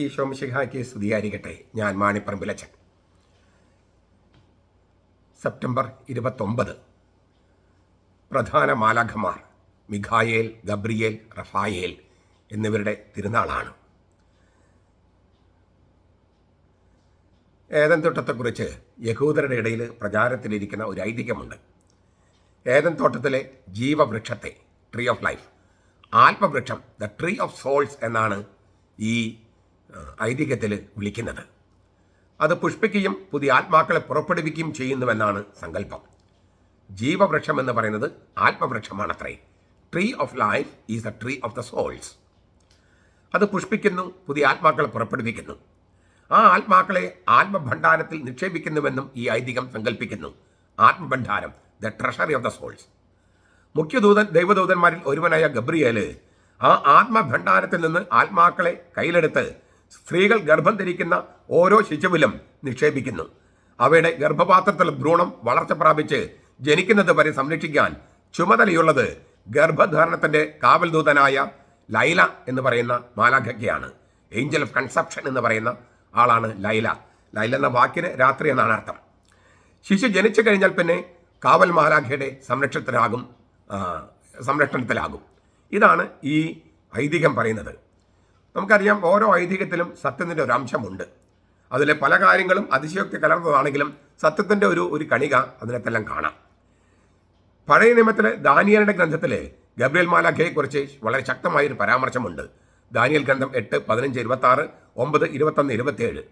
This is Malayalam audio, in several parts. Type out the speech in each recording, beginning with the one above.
ഈശോ മിശിഹായ്ക്ക് സ്തുതിയായിരിക്കട്ടെ. ഞാൻ മാണിപ്പറമ്പിലച്ചൻ. സെപ്റ്റംബർ 29 പ്രധാന മാലാഖമാർ മിഖായേൽ, ഗബ്രിയേൽ, റഫായേൽ എന്നിവരുടെ തിരുനാളാണ്. ഏദൻ തോട്ടത്തെക്കുറിച്ച് യഹൂദരുടെ ഇടയിൽ പ്രചാരത്തിലിരിക്കുന്ന ഒരു ഐതിഹ്യമുണ്ട്. ഏദൻ തോട്ടത്തിലെ ജീവവൃക്ഷത്തെ, ട്രീ ഓഫ് ലൈഫ്, ആത്മവൃക്ഷം, ദ ട്രീ ഓഫ് സോൾസ് എന്നാണ് ഈ ഐതിഹ്യത്തിൽ വിളിക്കുന്നത്. അത് പുഷ്പിക്കുകയും പുതിയ ആത്മാക്കളെ പുറപ്പെടുവിക്കുകയും ചെയ്യുന്നുവെന്നാണ് സങ്കല്പം. ജീവവൃക്ഷം എന്ന് പറയുന്നത് ആത്മവൃക്ഷമാണത്രേ. Tree of life is the tree of the souls. അത് പുഷ്പിക്കുന്നു, പുതിയ ആത്മാക്കളെ പുറപ്പെടുവിക്കുന്നു. ആ ആത്മാക്കളെ ആത്മഭണ്ഡാരത്തിൽ നിക്ഷേപിക്കുന്നുവെന്നും ഈ ഐതിഹ്യം സങ്കല്പിക്കുന്നു. ആത്മഭണ്ഡാരം, the treasury of the souls. ദൈവദൂതന്മാരിൽ ഒരുവനായ ഗബ്രിയേല് ആ ആത്മഭണ്ഡാരത്തിൽ നിന്ന് ആത്മാക്കളെ കയ്യിലെടുത്ത് സ്ത്രീകൾ ഗർഭം ധരിക്കുന്ന ഓരോ ശിശുവിലും നിക്ഷേപിക്കുന്നു. അവയുടെ ഗർഭപാത്രത്തിൽ ഭ്രൂണം വളർച്ച പ്രാപിച്ച് ജനിക്കുന്നത് വരെ സംരക്ഷിക്കാൻ ചുമതലയുള്ളത് ഗർഭധാരണത്തിന്റെ കാവൽദൂതനായ ലൈല എന്ന് പറയുന്ന മാലാഖയ്ക്കാണ്. ഏഞ്ചൽ ഓഫ് കൺസെപ്ഷൻ എന്ന് പറയുന്ന ആളാണ് ലൈല. ലൈല എന്ന വാക്കിന് രാത്രി എന്നാണ് അർത്ഥം. ശിശു ജനിച്ചു കഴിഞ്ഞാൽ പിന്നെ കാവൽ മാലാഖയുടെ സംരക്ഷണത്തിലാകും. ഇതാണ് ഈ ഐതിഹ്യം പറയുന്നത്. നമുക്കറിയാം, ഓരോ ഐതിഹ്യത്തിലും സത്യത്തിൻ്റെ ഒരു അംശമുണ്ട്. അതിലെ പല കാര്യങ്ങളും അതിശയോക്തി കലർന്നതാണെങ്കിലും സത്യത്തിൻ്റെ ഒരു കണിക അതിനകത്തെല്ലാം കാണാം. പഴയ നിയമത്തിലെ ദാനിയേലിന്റെ ഗ്രന്ഥത്തിൽ ഗബ്രിയേൽ മാലാഖയെക്കുറിച്ച് വളരെ ശക്തമായൊരു പരാമർശമുണ്ട്. ദാനിയേൽ ഗ്രന്ഥം 8, 15, 26, 9, 21, 27.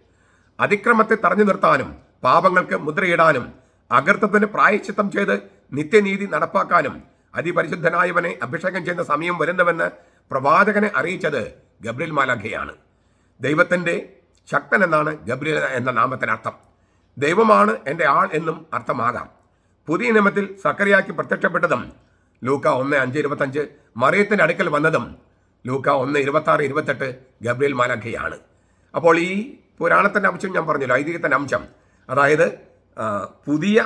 അതിക്രമത്തെ തടഞ്ഞു നിർത്താനും പാപങ്ങൾക്ക് മുദ്രയിടാനും അകൃത്യത്തിന് പ്രായശ്ചിത്തം ചെയ്ത് നിത്യനീതി നടപ്പാക്കാനും അതിപരിശുദ്ധനായവനെ അഭിഷേകം ചെയ്യുന്ന സമയം വരുന്നുവെന്ന് പ്രവാചകനെ അറിയിച്ചത് ഗബ്രിയേൽ മാലാഖയാണ്. ദൈവത്തിൻ്റെ ശക്തൻ എന്നാണ് ഗബ്രിയേൽ എന്ന നാമത്തിനർത്ഥം. ദൈവമാണ് എൻ്റെ ആൾ എന്നും അർത്ഥമാകാം. പുതിയ നിയമത്തിൽ സക്കറിയാക്ക് പ്രത്യക്ഷപ്പെട്ടതും ലൂക്ക 1:5, 25, മറിയത്തിൻ്റെ അടുക്കൽ വന്നതും ലൂക്ക 1:26, 28 ഗബ്രിയേൽ മാലാഖയാണ്. അപ്പോൾ ഈ പുരാണത്തിൻ്റെ അംശം ഞാൻ പറഞ്ഞല്ലോ, ഐതിഹ്യത്തിൻ്റെ അംശം. അതായത് പുതിയ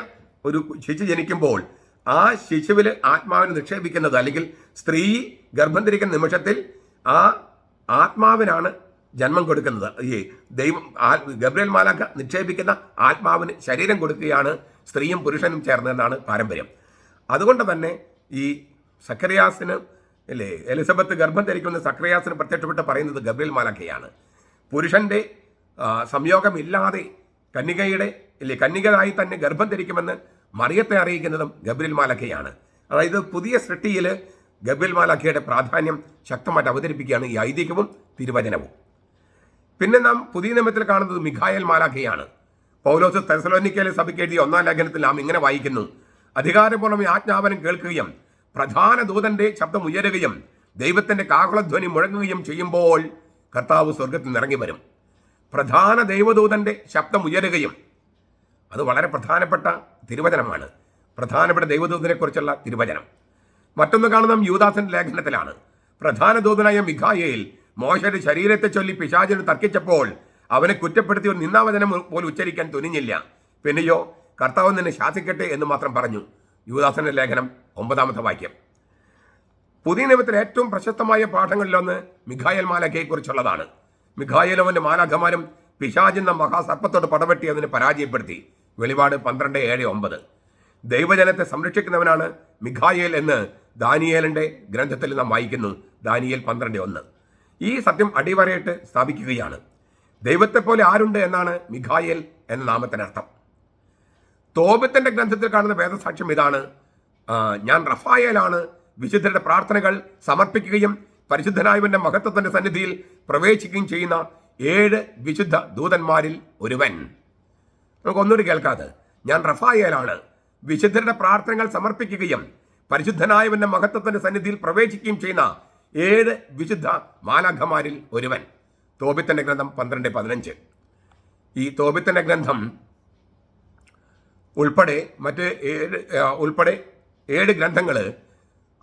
ഒരു ശിശു ജനിക്കുമ്പോൾ ആ ശിശുവിൽ ആത്മാവിന് നിക്ഷേപിക്കുന്നത്, അല്ലെങ്കിൽ സ്ത്രീ ഗർഭം ധരിക്കുന്ന നിമിഷത്തിൽ ആ ആത്മാവിനാണ് ജന്മം കൊടുക്കുന്നത്. ഈ ദൈവം ഗബ്രിയേൽ മാലാഖ നിക്ഷേപിക്കുന്ന ആത്മാവിന് ശരീരം കൊടുക്കുകയാണ് സ്ത്രീയും പുരുഷനും ചേർന്നതെന്നാണ് പാരമ്പര്യം. അതുകൊണ്ട് തന്നെ ഈ സക്കറിയാസിന് എലിസബത്ത് ഗർഭം ധരിക്കുന്ന സക്കറിയാസിന് പ്രത്യക്ഷപ്പെട്ട് പറയുന്നത് ഗബ്രിയേൽ മാലാഖയാണ്. പുരുഷന്റെ സംയോഗമില്ലാതെ കന്യകയായി തന്നെ ഗർഭം ധരിക്കുമെന്ന് മറിയത്തെ അറിയിക്കുന്നതും ഗബ്രിയേൽ മാലാഖയാണ്. അതായത് പുതിയ സൃഷ്ടിയിൽ ഗബ്രിയേൽ മാലാഖയുടെ പ്രാധാന്യം ശക്തമായിട്ട് അവതരിപ്പിക്കുകയാണ് ഈ ഐതിഹ്യവും തിരുവചനവും. പിന്നെ നാം പുതിയ നിയമത്തിൽ കാണുന്നത് മിഖായേൽ മാലാഖയാണ്. പൗലോസ് തെസലോനിക്കയിലെ സഭയ്ക്ക് എഴുതിയ 1-ാം ലേഖനത്തിൽ നാം ഇങ്ങനെ വായിക്കുന്നു: അധികാരപൂർവ്വം ആജ്ഞാപനം കേൾക്കുകയും പ്രധാന ദൂതന്റെ ശബ്ദം ഉയരുകയും ദൈവത്തിന്റെ കാഹളധ്വനി മുഴങ്ങുകയും ചെയ്യുമ്പോൾ കർത്താവ് സ്വർഗത്തിൽ നിറങ്ങി വരും. പ്രധാന ദൈവദൂതന്റെ ശബ്ദം ഉയരുകയും, അത് വളരെ പ്രധാനപ്പെട്ട തിരുവചനമാണ്. പ്രധാനപ്പെട്ട ദൈവദൂതനെ കുറിച്ചുള്ള തിരുവചനം. മറ്റൊന്ന് കാണുന്ന യൂദാസിന്റെ ലേഖനത്തിലാണ്. പ്രധാന ദൂതനായ മിഖായേൽ മോശയുടെ ശരീരത്തെ ചൊല്ലി പിശാചിന് തർക്കിച്ചപ്പോൾ അവനെ കുറ്റപ്പെടുത്തി ഒരു നിന്ദാവചനം പോലും ഉച്ചരിക്കാൻ തുനിഞ്ഞില്ല. പിന്നെയോ കർത്താവ് നിന്നെ ശാസിക്കട്ടെ എന്ന് മാത്രം പറഞ്ഞു. യൂദാസിന്റെ ലേഖനം 9-ാമത്തെ വാക്യം. പുതിയ നിയമത്തിലെ ഏറ്റവും പ്രശസ്തമായ പാഠങ്ങളിലൊന്ന് മിഖായേൽ മാലാഖയെക്കുറിച്ചുള്ളതാണ്. മിഖായേലും അവന്റെ മാലാഖമാരും പിശാചെന്ന മഹാസർപ്പത്തോട് പടവെട്ടി അതിനെ പരാജയപ്പെടുത്തി. വെളിപാട് 12:7-9. ദൈവജനത്തെ സംരക്ഷിക്കുന്നവനാണ് മിഖായേൽ എന്ന് ദാനിയേലിന്റെ ഗ്രന്ഥത്തിൽ നാം വായിക്കുന്നു. ദാനിയേൽ 12:1. ഈ സത്യം അടിവരയിട്ട് സ്ഥാപിക്കുകയാണ്. ദൈവത്തെ പോലെ ആരുണ്ട് എന്നാണ് മിഖായേൽ എന്ന നാമത്തിനർത്ഥം. തോബിത്തിന്റെ ഗ്രന്ഥത്തിൽ കാണുന്ന വേദസാക്ഷ്യം ഇതാണ്: ഞാൻ റഫായേലാണ്, വിശുദ്ധരുടെ പ്രാർത്ഥനകൾ സമർപ്പിക്കുകയും പരിശുദ്ധനായവന്റെ മഹത്വത്തിന്റെ സന്നിധിയിൽ പ്രവേശിക്കുകയും ചെയ്യുന്ന 7 വിശുദ്ധ ദൂതന്മാരിൽ ഒരുവൻ. നമുക്കൊന്നുകൂടി കേൾക്കാതെ: ഞാൻ റഫായേലാണ്, വിശുദ്ധരുടെ പ്രാർത്ഥനകൾ സമർപ്പിക്കുകയും പരിശുദ്ധനായവന്റെ മഹത്വത്തിന്റെ സന്നിധിയിൽ പ്രവേശിക്കുകയും ചെയ്യുന്ന 7 വിശുദ്ധ മാലാഖമാരിൽ ഒരുവൻ. തോബിത്തിന്റെ ഗ്രന്ഥം 12:15. ഈ തോബിത്തിന്റെ ഗ്രന്ഥം ഉൾപ്പെടെ 7 ഗ്രന്ഥങ്ങൾ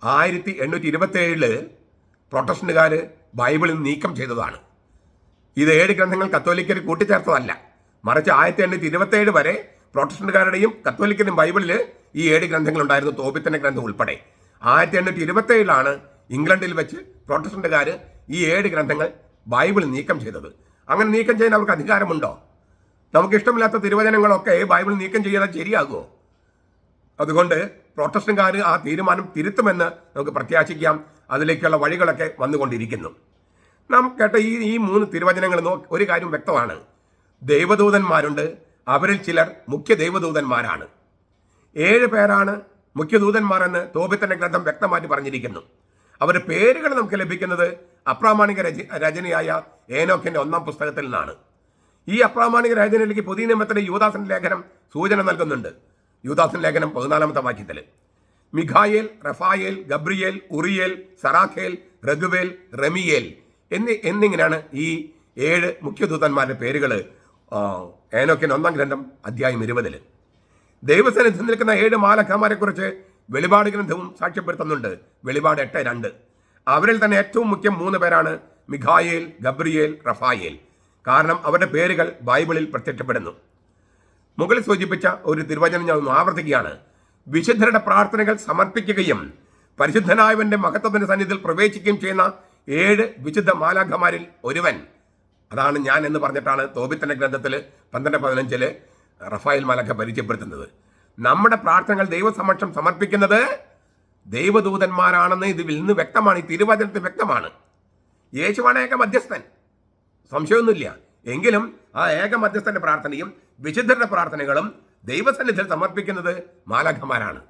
1827 പ്രൊട്ടസ്റ്റന്റുകാർ ബൈബിളിൽ നീക്കം ചെയ്തതാണ്. ഇത് 7 ഗ്രന്ഥങ്ങൾ കത്തോലിക്കർ കൂട്ടിച്ചേർത്തതല്ല, മറിച്ച് 1827 വരെ പ്രൊട്ടസ്റ്റന്റുകാരുടെയും കത്തോലിക്കരുടെയും ബൈബിളിൽ ഈ 7 ഗ്രന്ഥങ്ങളുണ്ടായിരുന്നു, തോബിത്തിന്റെ ഗ്രന്ഥം ഉൾപ്പെടെ. 1827 ഇംഗ്ലണ്ടിൽ വെച്ച് പ്രൊട്ടസ്റ്റന്റുകാർ ഈ 7 ഗ്രന്ഥങ്ങൾ ബൈബിൾ നീക്കം ചെയ്തത്. അങ്ങനെ നീക്കം ചെയ്യാൻ അവർക്ക് അധികാരമുണ്ടോ? നമുക്കിഷ്ടമില്ലാത്ത തിരുവചനങ്ങളൊക്കെ ബൈബിൾ നീക്കം ചെയ്യാൻ ശരിയാകുമോ? അതുകൊണ്ട് പ്രൊട്ടസ്റ്റന്റുകാർ ആ തീരുമാനം തിരുത്തുമെന്ന് നമുക്ക് പ്രത്യാശിക്കാം. അതിലേക്കുള്ള വഴികളൊക്കെ വന്നുകൊണ്ടിരിക്കുന്നു. നാം കേട്ട ഈ 3 തിരുവചനങ്ങൾ ഒരു കാര്യം വ്യക്തമാണ്. ദൈവദൂതന്മാരുണ്ട്. അവരിൽ ചിലർ മുഖ്യ ദൈവദൂതന്മാരാണ്. 7 പേരാണ് മുഖ്യദൂതന്മാർ എന്ന് തോബിത്തിന്റെ ഗ്രന്ഥം വ്യക്തമായിട്ട് പറഞ്ഞിരിക്കുന്നു. അവരുടെ പേരുകൾ നമുക്ക് ലഭിക്കുന്നത് അപ്രാമാണിക രചനയായ ഏനോക്കിന്റെ 1-ാം പുസ്തകത്തിൽ നിന്നാണ്. ഈ അപ്രാമാണിക രചനയിലേക്ക് പുതിയ നിയമത്തിലെ യൂദാസിന്റെ ലേഖനം സൂചന നൽകുന്നുണ്ട്. യൂദാസിന്റെ ലേഖനം 14-ാമത്തെ വാക്യത്തിൽ മിഖായേൽ, റഫായേൽ, ഗബ്രിയേൽ, ഉറിയേൽ, സറാഖേൽ, റഗുവേൽ, റമിയേൽ എന്നിങ്ങനെയാണ് ഈ 7 മുഖ്യദൂതന്മാരുടെ പേരുകൾ ഏനോക്കിന്റെ 1-ാം ഗ്രന്ഥം അധ്യായം 20. ദൈവസന്നിധി നിൽക്കുന്ന 7 മാലാഖമാരെ കുറിച്ച് വെളിപാട് ഗ്രന്ഥവും സാക്ഷ്യപ്പെടുത്തുന്നുണ്ട്. വെളിപാട് 8:2. അവരിൽ തന്നെ ഏറ്റവും മുഖ്യം 3 പേരാണ് മിഖായേൽ, ഗബ്രിയേൽ, റഫായേൽ. കാരണം അവരുടെ പേരുകൾ ബൈബിളിൽ പ്രത്യക്ഷപ്പെടുന്നു. മുകളിൽ സൂചിപ്പിച്ച ഒരു തിരുവചനം ഞാൻ ഒന്ന് ആവർത്തിക്കുകയാണ്. വിശുദ്ധരുടെ പ്രാർത്ഥനകൾ സമർപ്പിക്കുകയും പരിശുദ്ധനായവന്റെ മഹത്വത്തിന്റെ സന്നിധിയിൽ പ്രവേശിക്കുകയും ചെയ്യുന്ന 7 വിശുദ്ധ മാലാഖമാരിൽ ഒരുവൻ, അതാണ് ഞാൻ എന്ന് പറഞ്ഞിട്ടാണ് തോബിത്തിന്റെ ഗ്രന്ഥത്തിൽ 12:15 റഫായേൽ മാലാഖ പരിചയപ്പെടുത്തുന്നത്. നമ്മുടെ പ്രാർത്ഥനകൾ ദൈവസമക്ഷം സമർപ്പിക്കുന്നത് ദൈവദൂതന്മാരാണെന്ന് ഇതിൽ നിന്ന് വ്യക്തമാണ്. ഈ തിരുവചനത്തിൽ വ്യക്തമാണ്. യേശുവാണ് ഏക മധ്യസ്ഥൻ, സംശയമൊന്നുമില്ല. എങ്കിലും ആ ഏക മധ്യസ്ഥന്റെ പ്രാർത്ഥനയും വിശുദ്ധരുടെ പ്രാർത്ഥനകളും ദൈവസന്നിധിയിൽ സമർപ്പിക്കുന്നത് മാലാഖമാരാണ്.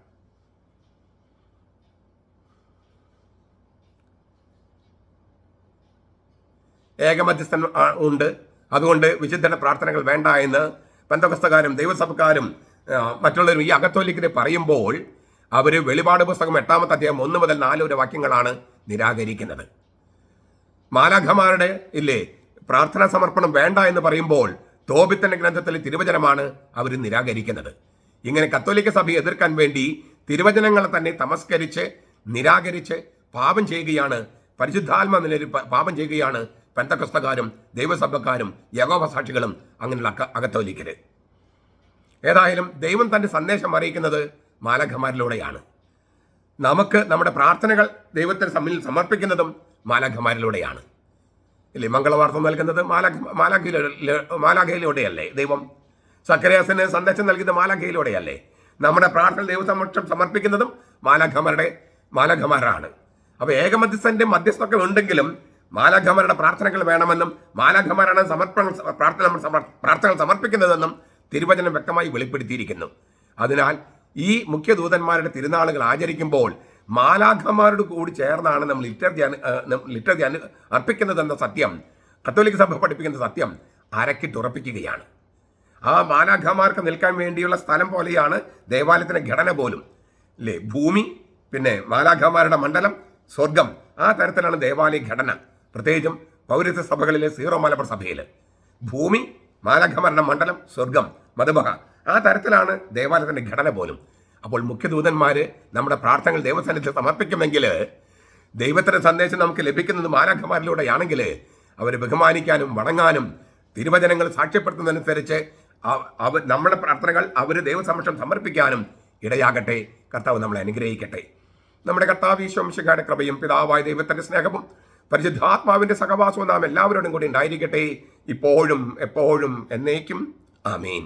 ഏകമധ്യസ്ഥൻ ഉണ്ട്. അതുകൊണ്ട് വിശുദ്ധരുടെ പ്രാർത്ഥനകൾ വേണ്ട എന്ന് പെന്തക്കോസ്തക്കാരും ദൈവസഭക്കാരും മറ്റുള്ളവരും ഈ അകത്തോലിക്കരെ പറയുമ്പോൾ അവർ വെളിപാട് പുസ്തകം 8-ാമത്തെ അധ്യായം 1 മുതൽ 4 വരെ വാക്യങ്ങളാണ് നിരാകരിക്കുന്നത്. മാലാഖമാരുടെ പ്രാർത്ഥനാ സമർപ്പണം വേണ്ട എന്ന് പറയുമ്പോൾ തോബിത്തിന്റെ ഗ്രന്ഥത്തിലെ തിരുവചനമാണ് അവർ നിരാകരിക്കുന്നത്. ഇങ്ങനെ കത്തോലിക്ക സഭയെ എതിർക്കാൻ വേണ്ടി തിരുവചനങ്ങളെ തന്നെ തമസ്കരിച്ച് നിരാകരിച്ച് പാപം ചെയ്യുകയാണ്, പരിശുദ്ധാത്മ നിലയിൽ പാപം ചെയ്യുകയാണ് പെന്തക്കോസ്തക്കാരും ദൈവസഭക്കാരും യഹോവ സാക്ഷികളും അങ്ങനെയുള്ള അകത്തോലിക്കര്. ഏതായാലും ദൈവം തന്റെ സന്ദേശം അറിയിക്കുന്നത് മാലാഖമാരിലൂടെയാണ്. നമുക്ക് നമ്മുടെ പ്രാർത്ഥനകൾ ദൈവത്തിന് മുന്നിൽ സമർപ്പിക്കുന്നതും മാലാഖമാരിലൂടെയാണ്. മംഗളവാർത്ത നൽകുന്നത് മാലാഖയിലൂടെയല്ലേ? ദൈവം സക്കറിയാസിന് സന്ദേശം നൽകിയത് മാലാഖയിലൂടെയല്ലേ? നമ്മുടെ പ്രാർത്ഥന ദൈവസമക്ഷം സമർപ്പിക്കുന്നതും മാലാഖമാരാണ്. അപ്പൊ ഏകമധ്യസ്ഥന്റെ മധ്യസ്ഥൊക്കെ ഉണ്ടെങ്കിലും മാലാഖമാരുടെ പ്രാർത്ഥനകൾ വേണമെന്നും മാലാഖമാരാണ് പ്രാർത്ഥനകൾ സമർപ്പിക്കുന്നതെന്നും തിരുവചനം വ്യക്തമായി വെളിപ്പെടുത്തിയിരിക്കുന്നു. അതിനാൽ ഈ മുഖ്യദൂതന്മാരുടെ തിരുനാളുകൾ ആചരിക്കുമ്പോൾ മാലാഖമാരോട് കൂടി ചേർന്നാണ് നമ്മൾ ലിറ്റർജി അർപ്പിക്കുന്നതെന്ന സത്യം, കത്തോലിക്ക സഭ പഠിപ്പിക്കുന്ന സത്യം അരക്കിട്ടുറപ്പിക്കുകയാണ്. ആ മാലാഖമാർക്ക് നിൽക്കാൻ വേണ്ടിയുള്ള സ്ഥലം പോലെയാണ് ദേവാലയത്തിന്റെ ഘടന പോലും. ഭൂമി, പിന്നെ മാലാഖമാരുടെ മണ്ഡലം, സ്വർഗം, ആ തരത്തിലാണ് ദേവാലയ ഘടന. പ്രത്യേകിച്ചും പൗരസ്ത്യ സഭകളിലെ സീറോ മലബാർ സഭയിൽ ഭൂമി, മാലാഖമാരുടെ മണ്ഡലം, സ്വർഗം, മധുബഹ, ആ തരത്തിലാണ് ദേവാലയത്തിന്റെ ഘടന പോലും. അപ്പോൾ മുഖ്യദൂതന്മാര് നമ്മുടെ പ്രാർത്ഥനകൾ ദൈവസന്നിധിയിൽ സമർപ്പിക്കുമെങ്കിൽ ദൈവത്തിന്റെ സന്ദേശം നമുക്ക് ലഭിക്കുന്നത് മാലാഖമാരിലൂടെയാണെങ്കിൽ അവരെ ബഹുമാനിക്കാനും വണങ്ങാനും തിരുവചനങ്ങൾ സാക്ഷ്യപ്പെടുത്തുന്നതനുസരിച്ച് നമ്മുടെ പ്രാർത്ഥനകൾ അവർ ദൈവസമക്ഷം സമർപ്പിക്കാനും ഇടയാകട്ടെ. കർത്താവ് നമ്മളെ അനുഗ്രഹിക്കട്ടെ. നമ്മുടെ കർത്താവ് ഈശോ മിശിഹായുടെ കൃപയും പിതാവായ ദൈവത്തിന്റെ സ്നേഹവും പരിശുദ്ധാത്മാവിന്റെ സഹവാസവും നാം എല്ലാവരോടും കൂടി ഉണ്ടായിരിക്കട്ടെ, ഇപ്പോഴും എപ്പോഴും എന്നേക്കും. ആമേൻ.